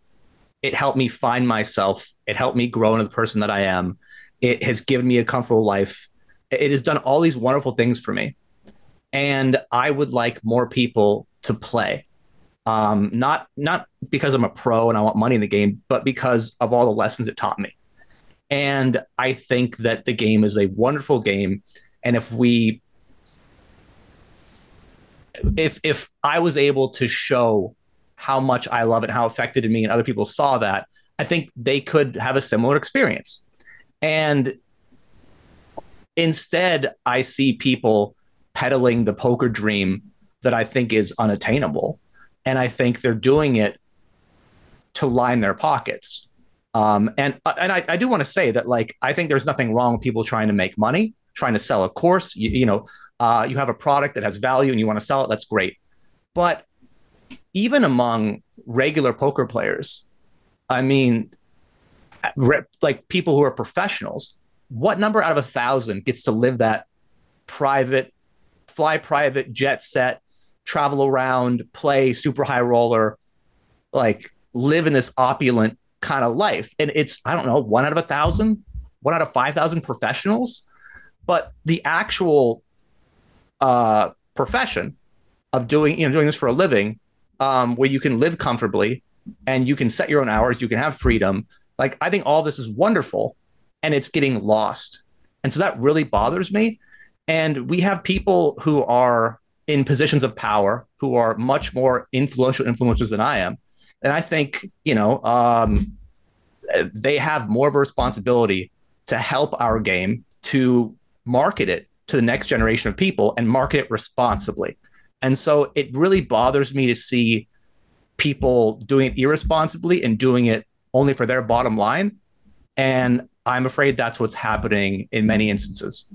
Speaker 10: It helped me find myself. It helped me grow into the person that I am. It has given me a comfortable life. It has done all these wonderful things for me. And I would like more people to play. Not because I'm a pro and I want money in the game, but because of all the lessons it taught me. And I think that the game is a wonderful game. And if I was able to show how much I love it, how it affected me, and other people saw that, I think they could have a similar experience. And instead, I see people peddling the poker dream that I think is unattainable. And I think they're doing it to line their pockets. And I do want to say that, like, I think there's nothing wrong with people trying to make money, trying to sell a course. You have a product that has value and you want to sell it. That's great. But even among regular poker players, I mean, like people who are professionals, what number out of 1,000 gets to live that fly private, jet set, travel around, play super high roller, like live in this opulent kind of life? And it's, I don't know, 1 out of 1,000, 1 out of 5,000 professionals. But the actual profession of doing this for a living, where you can live comfortably and you can set your own hours, you can have freedom. Like, I think all this is wonderful, and it's getting lost. And so that really bothers me. And we have people who are in positions of power who are much more influential influencers than I am. And I think, they have more of a responsibility to help our game, to market it to the next generation of people and market it responsibly. And so it really bothers me to see people doing it irresponsibly and doing it only for their bottom line. And I'm afraid that's what's happening in many instances.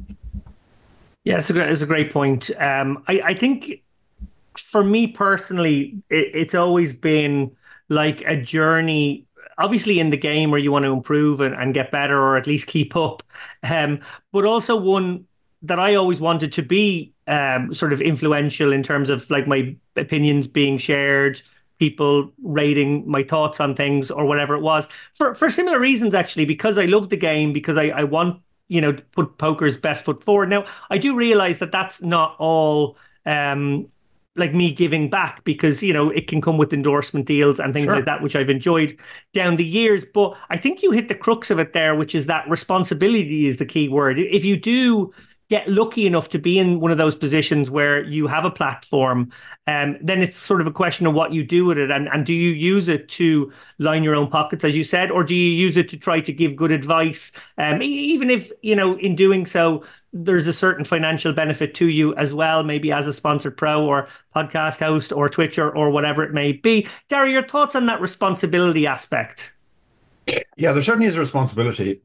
Speaker 1: Yeah, it's a great point. I think for me personally, it's always been like a journey, obviously in the game where you want to improve and get better or at least keep up. But also one that I always wanted to be sort of influential in terms of like my opinions being shared, people rating my thoughts on things or whatever it was for similar reasons, actually, because I love the game, because I want, to put poker's best foot forward. Now, I do realize that that's not all like me giving back, because, it can come with endorsement deals and things like that, which I've enjoyed down the years. But I think you hit the crux of it there, which is that responsibility is the key word. If you do get lucky enough to be in one of those positions where you have a platform, then it's sort of a question of what you do with it. And do you use it to line your own pockets, as you said, or do you use it to try to give good advice? Even if, in doing so, there's a certain financial benefit to you as well, maybe as a sponsored pro or podcast host or Twitcher or whatever it may be. Dara, your thoughts on that responsibility aspect?
Speaker 11: Yeah, there certainly is a responsibility.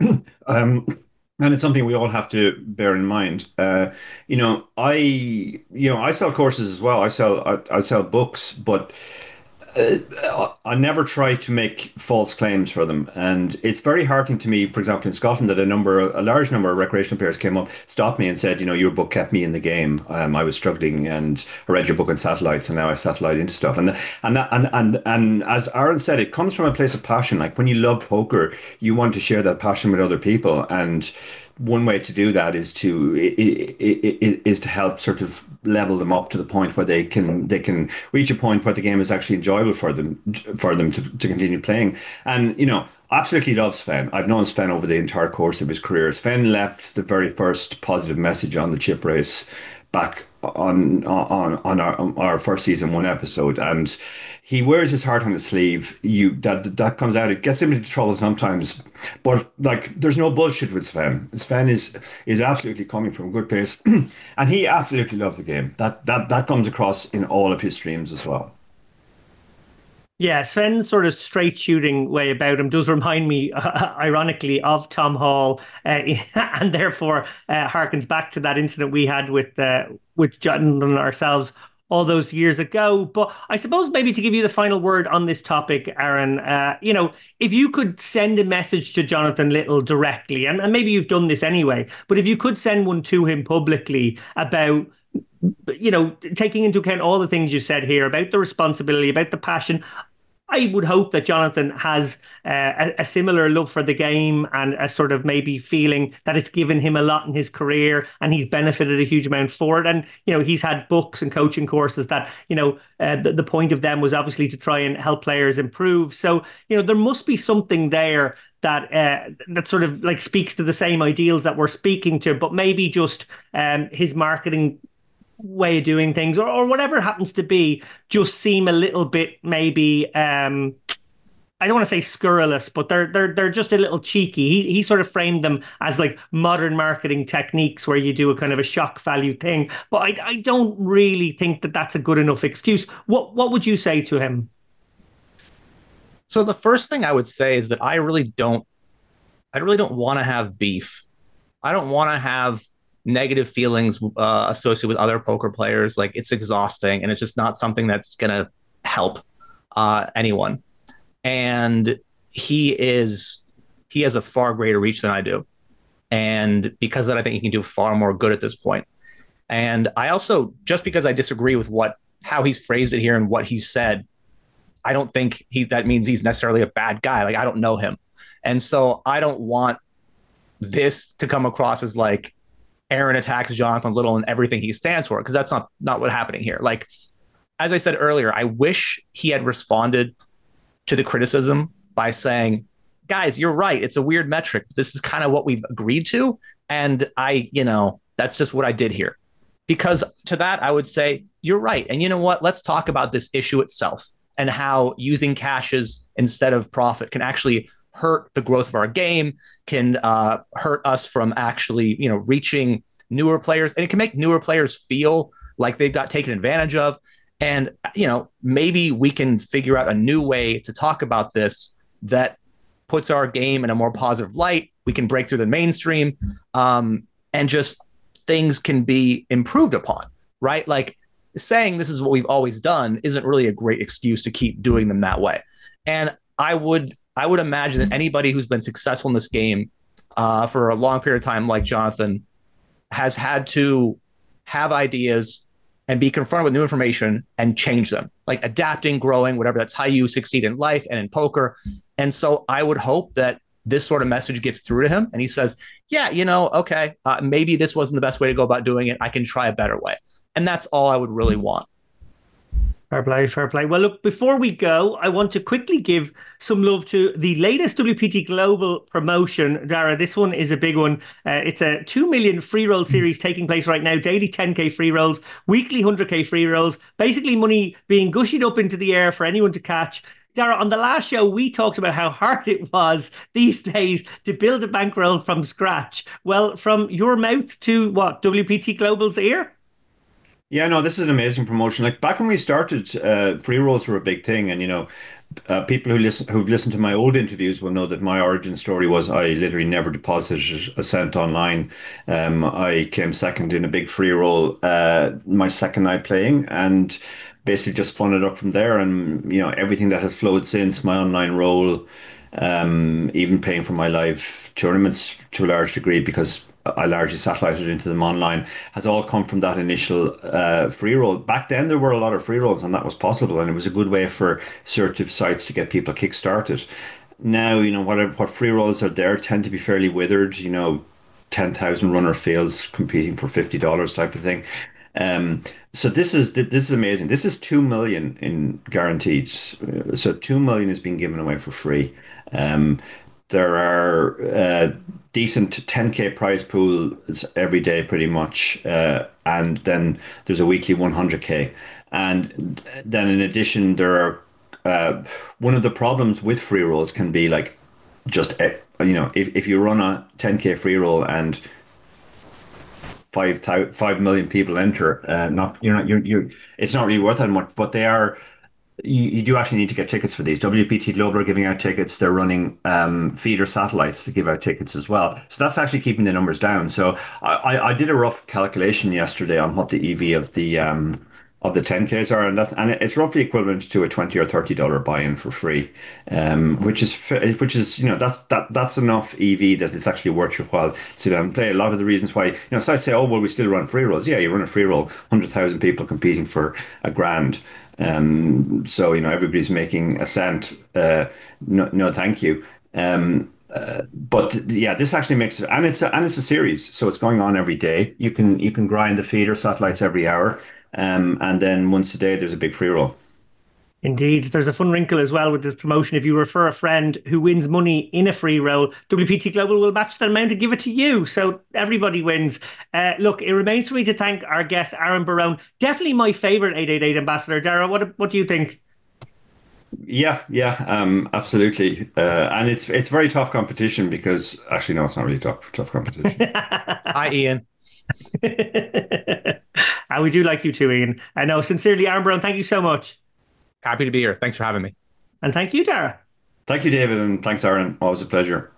Speaker 11: And it's something we all have to bear in mind. I sell courses as well. I sell books, but I never try to make false claims for them. And it's very heartening to me, for example, in Scotland, that a large number of recreational players came up, stopped me and said, your book kept me in the game. I was struggling and I read your book on satellites and now I satellite into stuff. And as Aaron said, it comes from a place of passion. Like when you love poker, you want to share that passion with other people. And one way to do that is to help sort of level them up to the point where they can reach a point where the game is actually enjoyable for them to continue playing. And absolutely love Sven. I've known Sven over the entire course of his career. Sven left the very first positive message on the chip race back on our first season 1 episode, and he wears his heart on his sleeve. That comes out. It gets him into trouble sometimes, but like there's no bullshit with Sven. Sven is absolutely coming from a good place, and he absolutely loves the game. That comes across in all of his streams as well.
Speaker 1: Yeah, Sven's sort of straight shooting way about him does remind me, ironically, of Tom Hall, and therefore harkens back to that incident we had with Jonathan ourselves all those years ago. But I suppose maybe to give you the final word on this topic, Aaron, if you could send a message to Jonathan Little directly, and maybe you've done this anyway, but if you could send one to him publicly about, taking into account all the things you said here about the responsibility, about the passion, I would hope that Jonathan has a similar love for the game and a sort of maybe feeling that it's given him a lot in his career and he's benefited a huge amount for it. And, he's had books and coaching courses that, the point of them was obviously to try and help players improve. So, there must be something there that that sort of like speaks to the same ideals that we're speaking to, but maybe just his marketing way of doing things or whatever it happens to be just seem a little bit maybe I don't want to say scurrilous, but they're just a little cheeky. He sort of framed them as like modern marketing techniques where you do a kind of a shock value thing, but I don't really think that that's a good enough excuse. What would you say to him?
Speaker 10: So the first thing I would say is that I really don't want to have beef. I don't want to have negative feelings associated with other poker players. Like, it's exhausting and it's just not something that's going to help anyone. And he has a far greater reach than I do. And because of that, I think he can do far more good at this point. And I also, just because I disagree with how he's phrased it here and what he said, I don't think that means he's necessarily a bad guy. Like, I don't know him. And so I don't want this to come across as like Aaron attacks Jonathan Little and everything he stands for, because that's not what's happening here. Like, as I said earlier, I wish he had responded to the criticism by saying, guys, you're right. It's a weird metric. This is kind of what we've agreed to. And that's just what I did here. Because to that, I would say, you're right. And you know what? Let's talk about this issue itself and how using caches instead of profit can actually hurt the growth of our game, can hurt us from actually, reaching newer players, and it can make newer players feel like they've got taken advantage of. And, maybe we can figure out a new way to talk about this that puts our game in a more positive light. We can break through the mainstream, and just things can be improved upon, right? Like saying this is what we've always done isn't really a great excuse to keep doing them that way. And I would imagine that anybody who's been successful in this game for a long period of time, like Jonathan, has had to have ideas and be confronted with new information and change them, like adapting, growing, whatever. That's how you succeed in life and in poker. And so I would hope that this sort of message gets through to him and he says, yeah, okay, maybe this wasn't the best way to go about doing it. I can try a better way. And that's all I would really want.
Speaker 1: Fair play, fair play. Well, look, before we go, I want to quickly give some love to the latest WPT Global promotion. Dara, this one is a big one. It's a 2 million free roll series taking place right now. Daily 10K free rolls, weekly 100K free rolls, basically money being gushed up into the air for anyone to catch. Dara, on the last show, we talked about how hard it was these days to build a bankroll from scratch. Well, from your mouth to what, WPT Global's ear?
Speaker 11: Yeah, no, this is an amazing promotion. Like back when we started, free rolls were a big thing, and people who've listened to my old interviews will know that my origin story was I literally never deposited a cent online. I came second in a big free roll my second night playing, and basically just spun it up from there. And everything that has flowed since, my online role, even paying for my live tournaments to a large degree because I largely satellited into them online, has all come from that initial free roll. Back then, there were a lot of free rolls, and that was possible, and it was a good way for certain sites to get people kick-started. Now, what free rolls are there tend to be fairly withered, 10,000 runner fields competing for $50 type of thing. So this is amazing. This is 2 million in guaranteed. So 2 million is being given away for free. There are decent 10K prize pools every day, pretty much, and then there's a weekly 100K. And then in addition, there are one of the problems with free rolls can be like just if you run a 10K free roll and 5 million people enter, it's not really worth that much, but they are. You do actually need to get tickets for these. WPT Global are giving out tickets. They're running feeder satellites to give out tickets as well. So that's actually keeping the numbers down. So I did a rough calculation yesterday on what the EV of the 10Ks are, and it's roughly equivalent to a $20 or $30 buy-in for free, which is that's enough EV that it's actually worth your while to sit down and play. A lot of the reasons why sites say, oh well, we still run free rolls. Yeah, you run a free roll, 100,000 people competing for $1,000. So everybody's making a cent. No, thank you. But yeah, this actually makes it, and it's a series, so it's going on every day. You can grind the feeder satellites every hour, and then once a day there's a big free roll.
Speaker 1: Indeed. There's a fun wrinkle as well with this promotion. If you refer a friend who wins money in a free roll, WPT Global will match that amount and give it to you. So everybody wins. Look, it remains for me to thank our guest, Aaron Barone. Definitely my favourite 888 ambassador. Dara, what do you think?
Speaker 11: Yeah, absolutely. And it's very tough competition because actually, no, it's not really tough competition.
Speaker 10: Hi, Ian.
Speaker 1: And we do like you too, Ian. I know. Sincerely, Aaron Barone, thank you so much.
Speaker 10: Happy to be here. Thanks for having me.
Speaker 1: And thank you, Dara.
Speaker 11: Thank you, David, and thanks, Aaron. Always a pleasure.